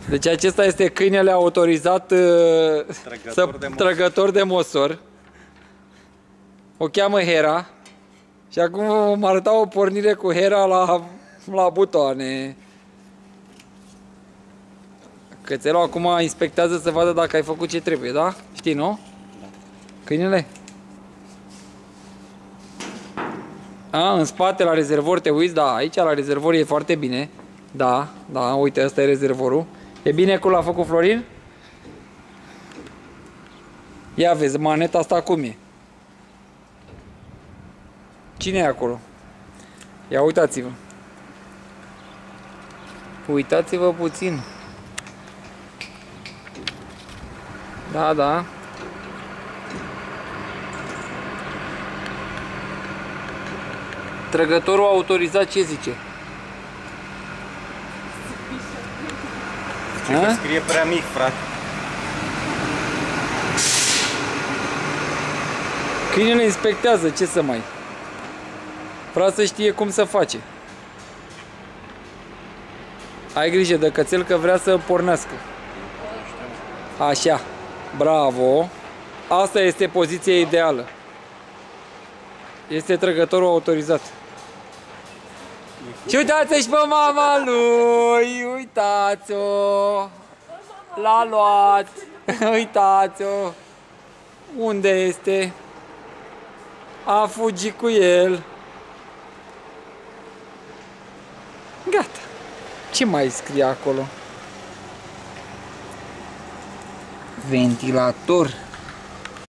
Deci acesta este câinele autorizat trăgător de mosor. O cheamă Hera. Și acum vom arăta o pornire cu Hera la butoane. Cățelul acum inspectează să vadă dacă ai făcut ce trebuie, da? Știi, nu? Da. Câinele? În spate la rezervor te uiți, da, aici la rezervor e foarte bine. Da, uite, ăsta e rezervorul. E bine cum l-a făcut Florin? Ia vezi, maneta asta cum e? Cine e acolo? Ia uitați-vă. Uitați-vă puțin. Da. Trăgătorul autorizat ce zice? Zice că scrie prea mic, frate. Câinele inspectează, ce să mai... Vrea să știe cum să face. Ai grijă de cățel că vrea să pornească. Așa. Bravo. Asta este poziția ideală. Este trăgătorul autorizat. Și uitați-și pe mama lui. Uitați-o. L-a luat. Uitați-o. Unde este? A fugit cu el. Gata. Ce mai scrie acolo? Ventilator.